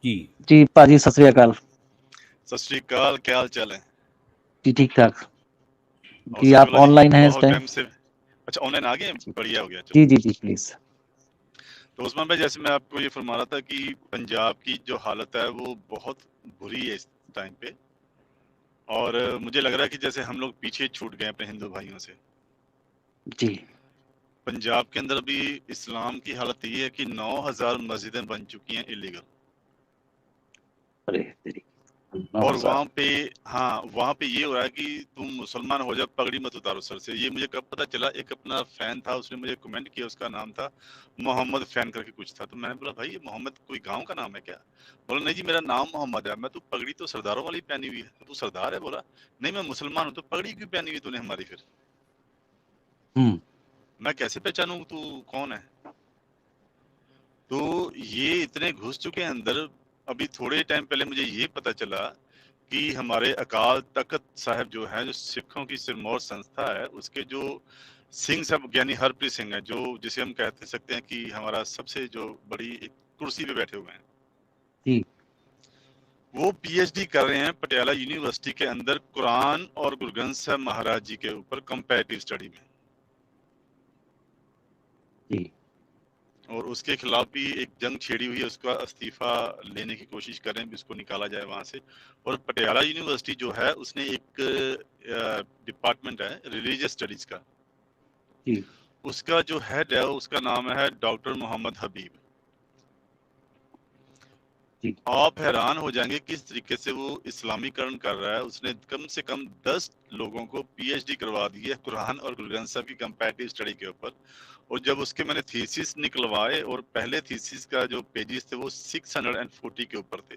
जी। जी पाजी सत श्री अकाल। सत श्री अकाल, क्या हाल चाल है? जी ठीक ठाक। और जी आप सचिवाला जी, ऑनलाइन हैं इस बहुत टाइम? टाइम से। अच्छा, ऑनलाइन आ गए, बढ़िया हो गया। चलो, जी जी जी प्लीज। तो उस्मान भाई, जैसे मैं आपको ये फरमा रहा था कि पंजाब की जो हालत है वो बहुत बुरी है इस टाइम पे। और मुझे लग रहा है कि जैसे हम लोग पीछे छूट गए अपने हिंदू भाइयों से। जी पंजाब के अंदर अभी इस्लाम की हालत ये है कि 9,000 मस्जिदें बन चुकी हैं इलीगल। अरे तेरी और 9,000। वहां पे, हाँ, वहां पे ये हो रहा है कि तुम मुसलमान हो जाओ, पगड़ी मत उतारो सर से। ये मुझे कब पता चला, एक अपना फैन था, उसने मुझे कमेंट किया, उसका नाम था मोहम्मद फैन करके कुछ था। तो मैंने बोला भाई ये मोहम्मद कोई गांव का नाम है क्या? बोला नहीं जी, मेरा नाम मोहम्मद है। मैं, तो पगड़ी तो सरदारों वाली पहनी हुई है, तो तू सरदार है? बोला नहीं, मैं मुसलमान हूँ। तो पगड़ी क्यों पहनी हुई तूने हमारी फिर? हम्म। मैं कैसे पहचानूं तू कौन है? तो ये इतने घुस चुके हैं अंदर। अभी थोड़े टाइम पहले मुझे ये पता चला कि हमारे अकाल तख्त साहब जो है, जो सिखों की सिरमौर संस्था है, उसके जो सिंह साहब यानी हरप्रीत सिंह है, जो जिसे हम कहते सकते हैं कि हमारा सबसे जो बड़ी एक कुर्सी पे बैठे हुए हैं, जी वो पीएचडी कर रहे हैं पटियाला यूनिवर्सिटी के अंदर कुरान और गुरु ग्रंथ साहब महाराज जी के ऊपर कंपैरेटिव स्टडी में। जी और उसके खिलाफ भी एक जंग छेड़ी हुई है, उसका इस्तीफा लेने की कोशिश कर रहे हैं, उसको निकाला जाए वहां से। और पटियाला यूनिवर्सिटी जो है, उसने एक डिपार्टमेंट है रिलीजियस स्टडीज का, जी उसका जो हेड है उसका नाम है डॉक्टर मोहम्मद हबीब। जी आप हैरान हो जाएंगे किस तरीके से वो इस्लामीकरण कर रहा है। उसने कम से कम 10 लोगों को पीएचडी करवा दी है कुरान और गुरु ग्रंथ साहब की कंपैरेटिव स्टडी के ऊपर। और जब उसके मैंने थीसिस निकलवाए, और पहले थीसिस का जो पेजेस थे वो 640 के ऊपर थे।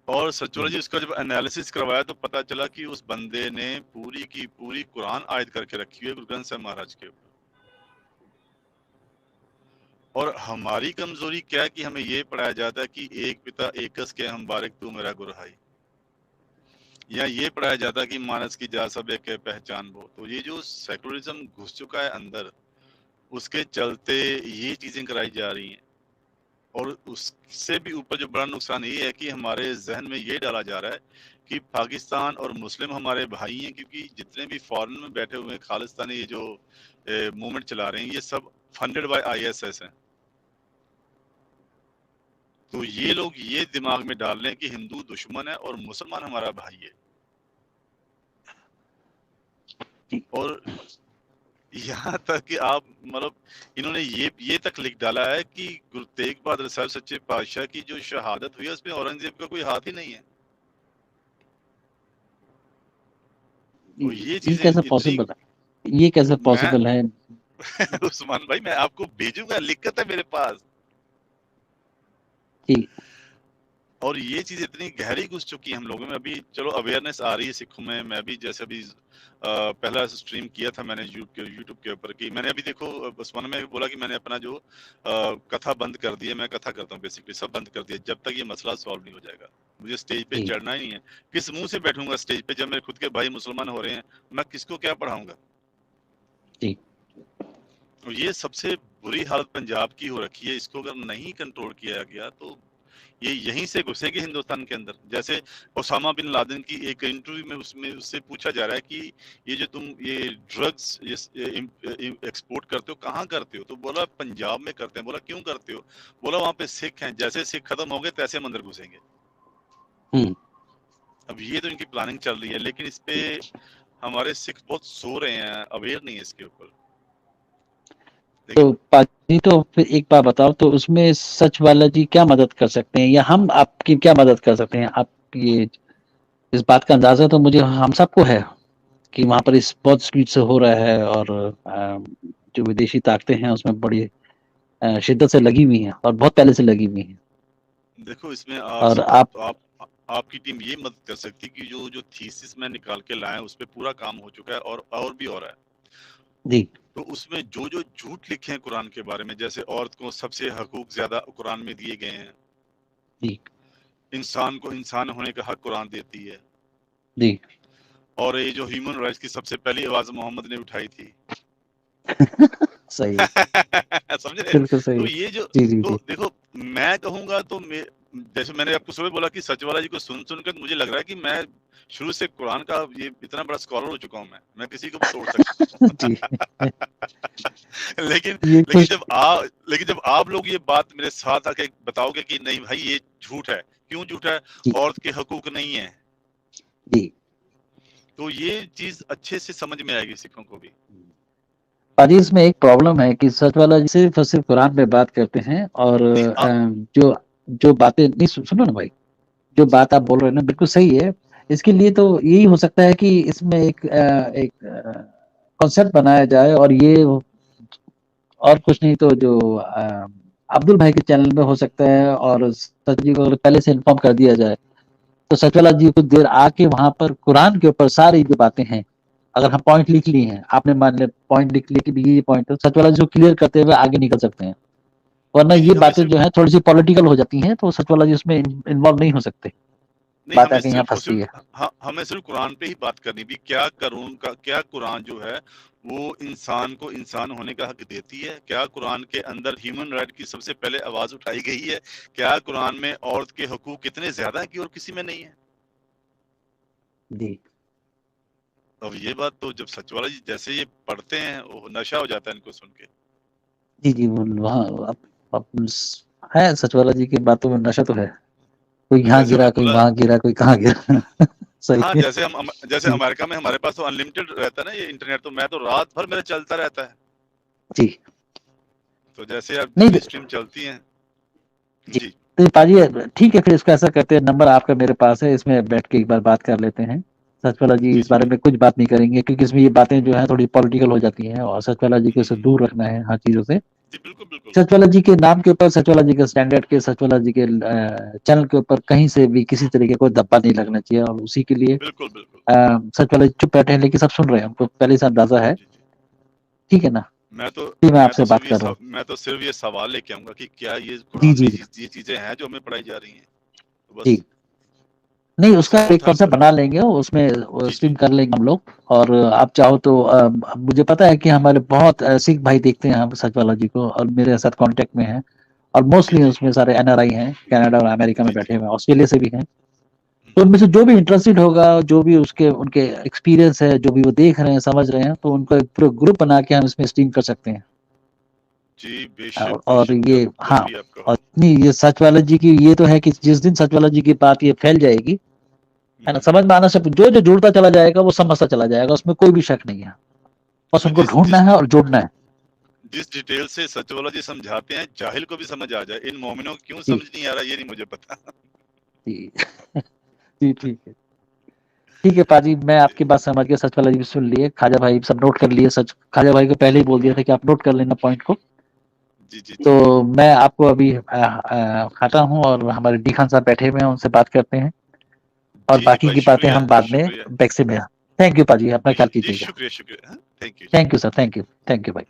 और सचोला जी, उसका जब एनालिसिस करवाया तो पता चला कि उस बंदे ने पूरी की पूरी कुरान आयत करके रखी हुई है गुरु ग्रंथ साहब महाराज के ऊपर। और हमारी कमजोरी क्या है कि हमें ये पढ़ाया जाता है कि एक पिता एकस के हम बारिक तू मेरा गुरहाई, या ये पढ़ाया जाता है कि मानस की जा सब एक पहचान वो। तो ये जो सेकुलरिज्म घुस चुका है अंदर, उसके चलते ये चीजें कराई जा रही हैं। और उससे भी ऊपर जो बड़ा नुकसान ये है कि हमारे जहन में ये डाला जा रहा है कि पाकिस्तान और मुस्लिम हमारे भाई हैं, क्योंकि जितने भी फॉरेन में बैठे हुए खालिस्तानी ये जो मूवमेंट चला रहे हैं, ये सब फंडेड बाय आईएसएस हैं। तो ये लोग ये दिमाग में डाल रहे हैं कि हिंदू दुश्मन है और मुसलमान हमारा भाई है। जी। और यहाँ तक कि आप मतलब, इन्होंने ये तक लिख डाला है कि गुरु तेग बहादुर साहब सच्चे पातशाह की जो शहादत हुई है उसमें औरंगजेब का कोई हाथ ही नहीं है। तो ये ये चीजें कैसे इतनी, पॉसिबल है? ये कैसे मैं पॉसिबल है? उस्मान भाई, मैं आपको भेजूंगा, लिखत है मेरे पास। जी और ये चीज इतनी गहरी घुस चुकी है हम लोगों में। अभी चलो अवेयरनेस आ रही है सिखों में। मैं भी जैसे अभी पहला स्ट्रीम किया था मैंने यूट्यूब के ऊपर की। मैंने अभी देखो उस्मान में बोला कि मैंने अपना जो कथा बंद कर दी है। मैं कथा करता हूँ बेसिकली, सब बंद कर दिया जब तक ये मसला सॉल्व नहीं हो जाएगा। मुझे स्टेज पे जी चढ़ना ही नहीं है। किस मुंह से बैठूंगा स्टेज पे जब मेरे खुद के भाई मुसलमान हो रहे हैं? मैं किसको क्या पढ़ाऊंगा? जी तो ये सबसे बुरी हालत पंजाब की हो रखी है। इसको अगर नहीं कंट्रोल किया गया तो ये यहीं से घुसेगी हिंदुस्तान के अंदर। जैसे ओसामा बिन लादेन की एक इंटरव्यू में उसमें उससे पूछा जा रहा है कि ये जो तुम ये ड्रग्स एक्सपोर्ट करते हो कहाँ करते हो? तो बोला पंजाब में करते हैं। बोला क्यों करते हो? बोला वहां पे सिख हैं, जैसे सिख खत्म हो गए तैसे हम अंदर घुसेंगे। हम्म। अब ये तो इनकी प्लानिंग चल रही है, लेकिन इस पे हमारे सिख बहुत सो रहे हैं, अवेयर नहीं है इसके ऊपर। तो पाजी तो फिर एक बात बताओ, तो उसमें सच वाला जी क्या मदद कर सकते हैं या हम आपकी क्या मदद कर सकते हैं? आप ये इस बात का अंदाजा तो मुझे हम सबको है कि वहां पर इस बहुत स्पीड से हो रहा है, और जो विदेशी ताकतें हैं उसमें बड़ी शिद्दत से लगी हुई हैं और बहुत पहले से लगी हुई हैं। देखो इसमें और आप आपकी टीम ये मदद कर सकती है कि जो जो थीसिस में निकाल के लाए उस पे पूरा काम हो चुका है, और भी हो रहा है। जी तो उसमें जो जो झूठ लिखे हैं कुरान के बारे में, जैसे औरत को सबसे हकूक ज्यादा कुरान में दिए गए हैं, जी इंसान को इंसान होने का हक कुरान देती है, जी और ये जो ह्यूमन राइट्स की सबसे पहली आवाज मोहम्मद ने उठाई थी, सही है, समझ रहे? बिल्कुल सही तो है। ये जो जी, जी, तो जी। देखो मैं कहूँगा तो जैसे मैंने आपको सुबह बोला कि सचवाला जी को सुन कर मुझे लग रहा है कि मैं शुरू से कुरान का ये इतना बड़ा स्कॉलर हो चुका हूँ मैं किसी को भी तोड़ सकता जी। हूँ। लेकिन ये लेकिन कुछ जब आप लोग ये बात मेरे साथ आके बताओगे कि नहीं भाई ये झूठ है, क्यों झूठ है? जी, औरत के हकूक नहीं है, जी। तो ये चीज अच्छे से समझ में आएगी सिखों को भी। पाजी इसमें एक प्रॉब्लम है कि सच वाला जी सिर्फ और सिर्फ कुरान पे बात करते हैं और नहीं जो जो बातें नहीं सुनो ना भाई, जो जी बात आप बोल रहे हैं ना बिल्कुल सही है। इसके लिए तो यही हो सकता है कि इसमें एक कॉन्सेप्ट बनाया जाए और ये और कुछ नहीं तो जो अब्दुल भाई के चैनल में हो सकता है और सच जी को अगर पहले से इन्फॉर्म कर दिया जाए तो सचवाला जी कुछ देर आके वहां पर कुरान के ऊपर सारी जो बातें हैं, अगर हम पॉइंट लिख लिए हैं, आपने मान लिया पॉइंट लिख लिए कि ये पॉइंट है, सचवाला जी को क्लियर करते हुए आगे निकल सकते हैं। वरना नहीं ये नहीं हमें बातें सिर्फ जो है थोड़ी सी पॉलिटिकल हो जाती हैं तो सचवाला जी उसमें इन्वॉल्व नहीं हो सकते। नहीं बात हमें आके यहाँ सिर्फ और फंसती है। सिर्फ हमें सिर्फ कुरान पे ही बात करनी भी, क्या कुरान जो है वो इंसान को इंसान होने का हक देती है? क्या कुरान के अंदर ह्यूमन राइट की सबसे पहले आवाज उठाई गई है? क्या कुरान में औरत के हकूक इतने ज्यादा है कि और किसी में नहीं है? जी, अब ये बात तो जब सचवाला जी जैसे ये पढ़ते हैं वो नशा हो जाता है इनको सुन के। जी, जी, वो वहाँ है सचवाला जी की बातों में नशा तो है। कोई यहाँ जैसे गिरा, हमने कोई बोला, वहां गिरा, कोई कहाँ गिरा। सही हाँ है। जैसे जी, अमेरिका में हमारे पास तो अनलिमिटेड रहता है ना ये इंटरनेट, तो मैं तो रात भर मेरा चलता रहता है। जी। तो जैसे अब नहीं जितनी स्ट्रीम चलती हैं। जी, जी तो पाजी ठीक है, फिर इसको ऐसा करते हैं, नंबर आपका मेरे पास है, इसमें बैठ के एक बार बात कर लेते हैं। सचवाला जी जी इस जी बारे में कुछ बात नहीं करेंगे क्योंकि इसमें ये बातें जो है थोड़ी पॉलिटिकल हो जाती हैं और सचवाला जी को इससे दूर रखना है हर चीजों से। जी बिल्कुल बिल्कुल सचवाला जी के नाम के ऊपर, सचवाला जी के स्टैंडर्ड के, सचवाला जी के चैनल के ऊपर कहीं से भी किसी तरीके को धब्बा नहीं लगना चाहिए और उसी के लिए बिल्कुल बिल्कुल। सचवाला जी चुप बैठे हैं लेकिन सब सुन रहे हैं, उनको पहले से अंदाजा है। जी जी। ठीक है ना? मैं तो फिर मैं आपसे बात कर रहा हूँ। मैं तो सिर्फ ये सवाल लेके आऊंगा कि क्या ये जी, कुरान में जी, ये चीजें हैं जो हमें पढ़ाई जा रही हैं, तो जी। बस नहीं, उसका बहुत एक हेल्प कॉन्सेप्ट होगी। बना लेंगे, उसमें जी स्ट्रीम जी कर लेंगे हम लोग। और आप चाहो तो मुझे पता है कि हमारे बहुत सिख भाई देखते हैं हम सचवाला जी को और मेरे साथ कांटेक्ट में हैं और जी मोस्टली जी उसमें सारे एनआरआई हैं, कनाडा और अमेरिका में जी बैठे जी। हुए हैं, ऑस्ट्रेलिया से भी हैं। तो उनमें से जो भी इंटरेस्टेड होगा, जो भी उसके उनके एक्सपीरियंस है, जो भी वो देख रहे हैं, समझ रहे हैं, तो उनको एक पूरा ग्रुप बना के हम इसमें स्ट्रीम कर सकते हैं। जी और बेशक ये जब हाँ, भी आप और कहो। इतनी ये सचवाला जी की ये तो है कि जिस दिन सचवाला जी की बात ये फैल जाएगी, है ना, समझ में आना, सब जो जो जुड़ता चला जाएगा वो समझता चला जाएगा, उसमें कोई भी शक नहीं है। बस हाँ उनको ढूंढना है और जोड़ना है। जिस डिटेल से सचवाला जी समझाते हैं जाहिल को भी समझ आ जाए, इन मोमिनों को क्यों जी, समझ नहीं आ रहा ये नहीं मुझे पता। जी। जी, ठीक है। ठीक है पाजी, मैं आपकी बात समझ के सच वाला जी भी सुन लिए, खाजा भाई सब नोट कर लिए, सच खाजा भाई को पहले ही बोल दिया था कि आप नोट कर लेना पॉइंट को। जी जी जी। तो मैं आपको अभी खाता हूँ और हमारे डी खान साहब बैठे हुए हैं, उनसे बात करते हैं और जी बाकी भाई की बातें शुक्रिया हम बाद में शुक्रिया। बैक से में। थैंक यू पाजी, अपना ख्याल जी कीजिएगा। शुक्रिया शुक्रिया, थैंक यू जी। Thank you sir, thank you भाई।